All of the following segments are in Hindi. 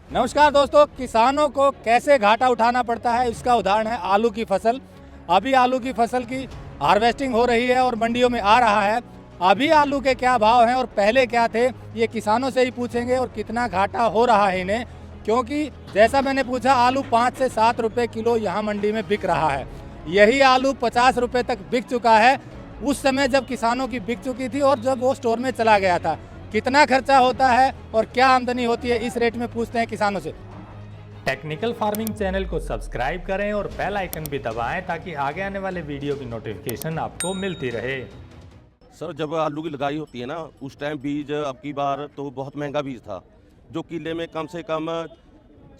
नमस्कार दोस्तों, किसानों को कैसे घाटा उठाना पड़ता है इसका उदाहरण है आलू की फसल। अभी आलू की फसल की हार्वेस्टिंग हो रही है और मंडियों में आ रहा है। अभी आलू के क्या भाव हैं और पहले क्या थे, ये किसानों से ही पूछेंगे और कितना घाटा हो रहा है इन्हें। क्योंकि जैसा मैंने पूछा, आलू 5 से 7 रुपये किलो यहाँ मंडी में बिक रहा है। यही आलू 50 रुपये तक बिक चुका है उस समय जब किसानों की बिक चुकी थी और जब वो स्टोर में चला गया था। कितना खर्चा होता है और क्या आमदनी होती है, इस रेट में पूछते हैं किसानों से। टेक्निकल फार्मिंग चैनल को सब्सक्राइब करें और बेल आइकन भी दबाएं ताकि आगे आने वाले वीडियो की नोटिफिकेशन आपको मिलती रहे। सर, जब आलू की लगाई होती है ना, उस टाइम बीज अब की बार तो बहुत महंगा बीज था, जो किले में कम से कम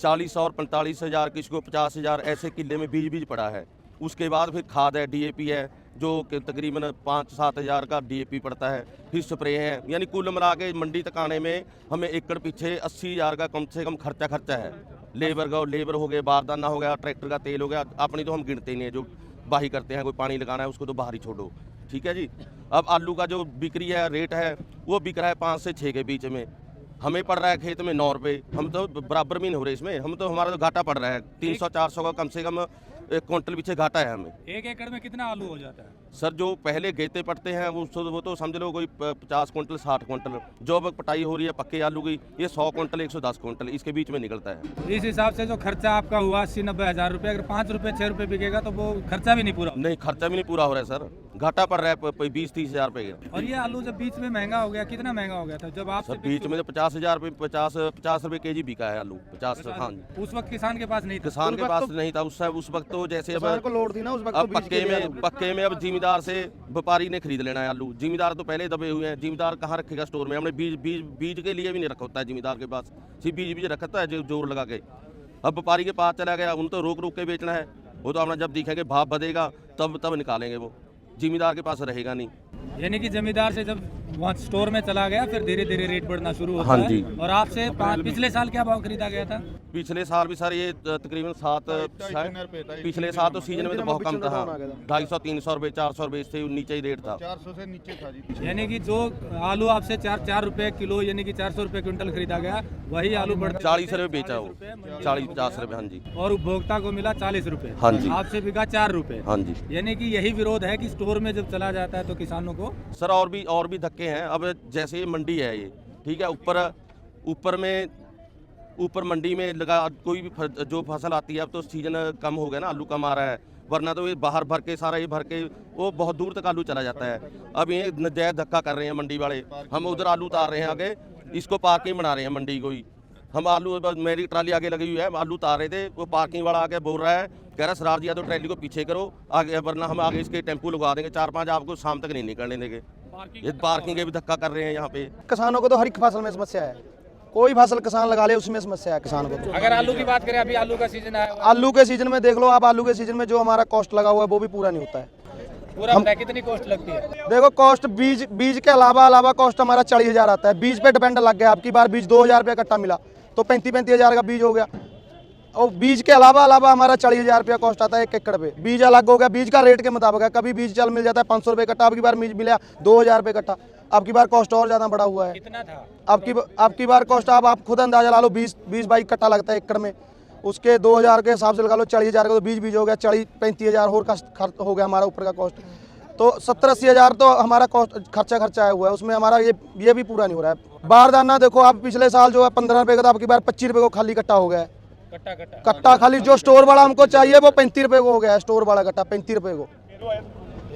40 और 45 हज़ार, किसी को 50 हज़ार ऐसे किले में बीज पड़ा है। उसके बाद फिर खाद है, डीएपी है, जो कि तकरीबन 5-7 हज़ार का डीएपी पड़ता है, फिर स्प्रे है। यानी कुल मिला के मंडी तक आने में हमें एकड़ पीछे 80 हज़ार का कम से कम खर्चा है। लेबर हो गए, बारदाना हो गया, ट्रैक्टर का तेल हो गया, अपनी तो हम गिनते ही नहीं है। जो बाही करते हैं, कोई पानी लगाना है उसको तो बाहर ही छोड़ो, ठीक है जी। अब आलू का जो बिक्री है, रेट है, वो बिक रहा है 5 से 6 के बीच में। हमें पड़ रहा है खेत में 9 रुपये। हम तो बराबर में नहीं हो रहे इसमें, हमारा तो घाटा पड़ रहा है 300-400 का कम से कम क्विंटल पीछे घाटा है हमें। 1 एकड़ में कितना आलू हो जाता है? सर, जो पहले गेते पड़ते हैं वो तो समझ लो कोई 50 क्विंटल 60 क्विंटल। जो अब पटाई हो रही है पक्के आलू की, ये 100 क्विंटल 110 क्विंटल इसके बीच में निकलता है। इस हिसाब से जो खर्चा आपका हुआ 80-90 हज़ार रुपये, अगर 5 रुपये 6 रुपये बिकेगा तो वो खर्चा भी नहीं पूरा। नहीं, खर्चा भी नहीं पूरा हो रहा है सर, घाटा पड़ रहा है 20-30 हज़ार रुपये का। और ये आलू जब बीच में महंगा हो गया, कितना महंगा हो गया था जब आप? सर, बीच में तो 50 हज़ार रुपये 50 रुपये केजी बिका है आलू। 50। हाँ जी, उस वक्त किसान के पास नहीं था। किसान के पास नहीं था उस वक्त तो जैसे अब लोड थी ना उस वक्त, अब पक्के में अब जिमीदार से व्यापारी ने खरीद लेना है आलू। जिमीदार तो पहले दबे हुए हैं, जिमीदार कहाँ रखेगा स्टोर में? हमने बीज के लिए भी नहीं रखा होता है जिमीदार के पास, सिर्फ बीज रखता है जोर लगा के। अब व्यापारी के पास चला गया, उन तो रोक के बेचना है। वो तो अपना जब दिखेंगे भाव बढ़ेगा तब निकालेंगे, वो जिमीदार के पास रहेगा नहीं। यानी कि जमींदार से जब वहाँ स्टोर में चला गया, फिर धीरे धीरे रेट बढ़ना शुरू होता हाँ है। जी। और आपसे पिछले साल क्या भाव खरीदा गया था? पिछले साल भी सर ये तकरीबन 7, पिछले साल तो सीजन में तो बहुत कम था। 250-300 रुपये 400 रुपये से नीचे ही रेट था। 400 से नीचे था जी। यानी कि जो आलू आपसे 4 रुपए किलो यानी कि 400 रुपए क्विंटल खरीदा गया, वही आलू बढ़ 40 रुपये बेचा वो, 40-50 रुपये। हाँ जी। और उपभोक्ता को मिला 40 रुपए। हाँ जी। आपसे बिका 4 रुपए। हाँ जी। यानी कि यही विरोध है कि स्टोर में जब चला जाता है तो किसानों को। सर, और भी धक्के हैं। अब जैसे ये मंडी है, ये ठीक है, ऊपर मंडी में लगा कोई भी जो फसल आती है, अब तो सीजन कम हो गया ना, आलू कम आ रहा है। वरना तो ये बाहर भर के वो बहुत दूर तक आलू चला जाता है। अब ये नजायज धक्का कर रहे हैं मंडी वाले। हम उधर आलू उतार रहे हैं आगे, इसको पार्किंग बना रहे हैं मंडी को ही। हम आलू, मेरी ट्राली आगे लगी हुई है, आलू उतार रहे थे, वो पार्किंग वाला आगे बोल रहा है, कह रहा सरार जी या तो ट्रैली को पीछे करो आगे, वरना हम आगे इसके टेम्पू लगा देंगे 4-5, आपको शाम तक नहीं निकलने देंगे। ये पार्किंग के भी धक्का कर रहे हैं यहाँ पे। किसानों को तो हर एक फसल में समस्या है, कोई फसल किसान लगा ले उसमें समस्या है किसान को। अगर आलू की बात करें, अभी आलू का सीजन है, आलू के सीजन में देख लो आप, आलू के सीजन में जो हमारा कॉस्ट लगा हुआ है वो भी पूरा नहीं होता है। पूरा कितनी कॉस्ट लगती है? देखो, कॉस्ट बीज के अलावा कॉस्ट हमारा 40 हज़ार आता है। बीज पे डिपेंड लग गया। आपकी बार बीज 2,000 रुपये कट्टा मिला तो 35 हज़ार का बीज हो गया। और बीज के अलावा हमारा 40 हज़ार रुपया कॉस्ट आता है 1 एकड़ पे। बीज अलग हो गया, बीज का रेट के मुताबिक है। कभी बीज चल मिल जाता है 500 रुपये कट्टा, आपकी बार बीज मिला 2,000 रुपये कट्टा। आपकी बार कॉस्ट और ज़्यादा बढ़ा हुआ है। कितना था आपकी बार कॉस्ट आप खुद अंदाजा ला लो, 20-22 कट्टा लगता है एकड़ में। उसके 2,000 के हिसाब से लगा लो, 40 हज़ार का तो बीज हो गया, 40-35 हज़ार और का खर्च हो गया हमारा ऊपर का कॉस्ट। तो 70-80 हज़ार तो हमारा कॉस्ट खर्चा आया हुआ है, उसमें हमारा ये भी पूरा नहीं हो रहा है। बारदाना देखो आप, पिछले साल जो है 15 रुपये का था, आपकी बार 25 रुपये को खाली कट्टा हो गया है। कट्टा खाली जो स्टोर वाला हमको चाहिए वो 35 रुपये को हो गया है, स्टोर वाला कट्टा 35 रुपये को।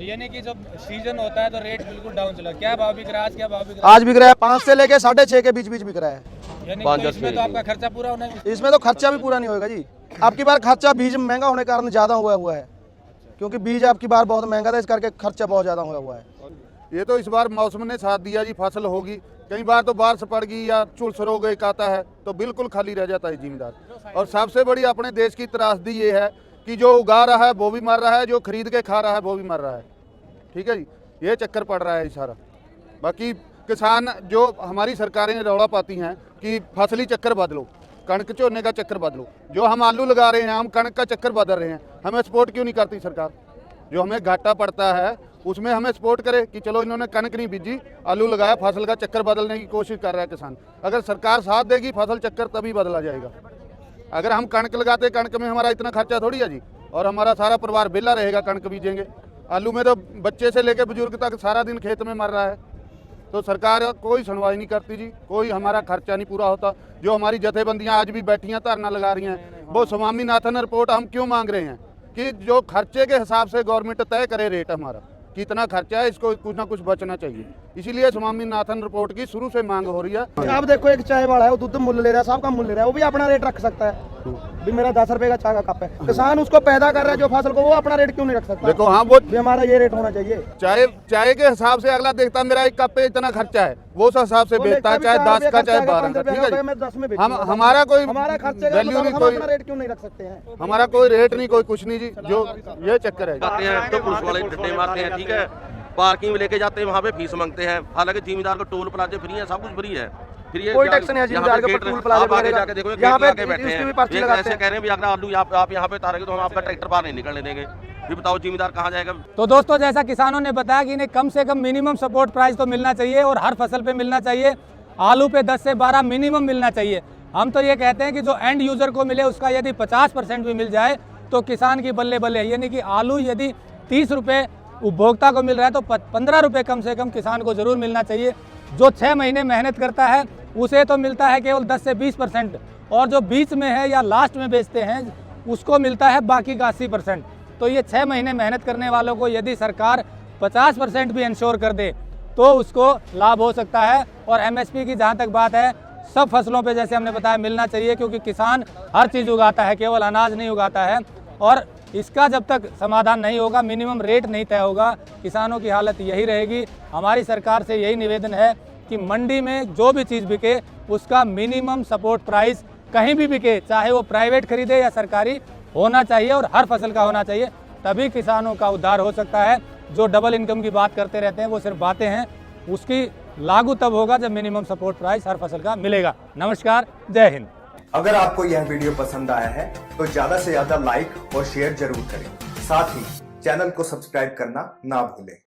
यानी कि जब सीजन होता है तो रेट बिल्कुल डाउन चला। क्या भाव बिक रहा है आज? क्या भाव बिक रहा आज बिक रहा है 5 से लेके 6.5 के बीच बिक रहा है। यानी कि इसमें तो आपका खर्चा पूरा होना है। इसमें तो खर्चा भी पूरा नहीं होगा जी। आपकी बार खर्चा बीज महंगा होने के कारण ज़्यादा हुआ है, क्योंकि बीज आपकी बार बहुत महंगा था, इस करके खर्चा बहुत ज़्यादा हुआ है। ये तो इस बार मौसम ने साथ दिया जी, फसल होगी। कई बार तो बारिश पड़ गई या चुलस रोग एक आता है तो बिल्कुल खाली रह जाता है जिम्मेदार। और सबसे बड़ी अपने देश की त्रासदी ये है कि जो उगा रहा है वो भी मर रहा है, जो खरीद के खा रहा है वो भी मर रहा है। ठीक है जी, ये चक्कर पड़ रहा है सारा। बाकी किसान, जो हमारी सरकारें रौला पाती हैं कि फसली चक्कर बदलो, कणक झोने का चक्कर बदलो। जो हम आलू लगा रहे हैं, हम कणक का चक्कर बदल रहे हैं, हमें सपोर्ट क्यों नहीं करती सरकार? जो हमें घाटा पड़ता है उसमें हमें सपोर्ट करे कि चलो इन्होंने कनक नहीं बीजी, आलू लगाया, फसल का चक्कर बदलने की कोशिश कर रहा है किसान। अगर सरकार साथ देगी फसल चक्कर तभी बदला जाएगा। अगर हम कणक लगाते, कणक में हमारा इतना खर्चा थोड़ी है जी, और हमारा सारा परिवार बेला रहेगा कणक बीजेंगे। आलू में तो बच्चे से लेकर बुजुर्ग तक सारा दिन खेत में मर रहा है। तो सरकार कोई सुनवाई नहीं करती जी, कोई हमारा खर्चा नहीं पूरा होता। जो हमारी जथेबंदियां आज भी बैठी हैं, धरना लगा रही हैं, वो स्वामीनाथन रिपोर्ट हम क्यों मांग रहे हैं कि जो खर्चे के हिसाब से गवर्नमेंट तय करे रेट हमारा कितना खर्चा है, इसको कुछ ना कुछ बचना चाहिए। इसीलिए स्वामीनाथन रिपोर्ट की शुरू से मांग हो रही है। आप देखो एक चाय वाला है, वो दूध मूल्य ले रहा है, साहब का मूल्य ले रहा है, वो भी अपना रेट रख सकता है। भी मेरा 10 रुपए का चाय का कप है, किसान उसको पैदा कर रहा है जो फसल को, वो अपना रेट क्यों नहीं रख सकता? देखो हाँ, वो भी हमारा ये रेट होना चाहिए। चाय के हिसाब से अगला देखता मेरा एक कप पे इतना खर्चा है, वो उस हिसाब से बेचता है, चाहे 10 का चाहे 12 का। ठीक है जी, हम हमारा कोई वैल्यू नहीं, कोई रेट क्यों नहीं रख सकते हैं? हमारा कोई रेट नहीं, कोई कुछ नहीं जी, जो ये चक्कर है। जाते हैं तो पुलिस वाले डंडे मारते हैं, ठीक है, पार्किंग में लेके जाते हैं, वहाँ पे फीस मांगते हैं। हालांकि जिम्मेदार को टोल प्लाजे फ्री है, सब कुछ फ्री है, फिर ये कोई टैक्स नहीं है जिम्मेदार के, टोल प्लाजा आप आगे जाके देखो यहाँ पे बैठे हैं, पर्ची लगाते ऐसे कह रहे हैं भी अगर आलू आप यहाँ पे उतारेंगे तो हम आपका ट्रैक्टर बाहर नहीं निकलने देंगे। भी बताओ जिम्मेदार कहाँ जाएगा? तो दोस्तों, जैसा किसानों ने बताया कि इन्हें कम से कम मिनिमम सपोर्ट प्राइस तो मिलना चाहिए और हर फसल पे मिलना चाहिए। आलू पे 10 से 12 मिनिमम मिलना चाहिए। हम तो ये कहते हैं कि जो एंड यूजर को मिले उसका यदि 50% भी मिल जाए तो किसान की बल्ले बल्ले। यानी कि आलू यदि 30 रुपये उपभोक्ता को मिल रहा है तो 15 रुपये कम से कम किसान को जरूर मिलना चाहिए। जो 6 महीने मेहनत करता है उसे तो मिलता है केवल 10 से 20%, और जो बीच में है या लास्ट में बेचते हैं उसको मिलता है बाकी का 80%। तो ये 6 महीने मेहनत करने वालों को यदि सरकार 50% भी इंश्योर कर दे तो उसको लाभ हो सकता है। और MSP की जहाँ तक बात है, सब फसलों पे जैसे हमने बताया मिलना चाहिए, क्योंकि किसान हर चीज़ उगाता है, केवल अनाज नहीं उगाता है। और इसका जब तक समाधान नहीं होगा, मिनिमम रेट नहीं तय होगा, किसानों की हालत यही रहेगी। हमारी सरकार से यही निवेदन है कि मंडी में जो भी चीज़ बिके उसका मिनिमम सपोर्ट प्राइस कहीं भी बिके, चाहे वो प्राइवेट खरीदे या सरकारी, होना चाहिए और हर फसल का होना चाहिए। तभी किसानों का उद्धार हो सकता है। जो डबल इनकम की बात करते रहते हैं वो सिर्फ बातें हैं, उसकी लागू तब होगा जब मिनिमम सपोर्ट प्राइस हर फसल का मिलेगा। नमस्कार, जय हिंद। अगर आपको यह वीडियो पसंद आया है तो ज्यादा से ज्यादा लाइक और शेयर जरूर करें। साथ ही चैनल को सब्सक्राइब करना ना भूलें।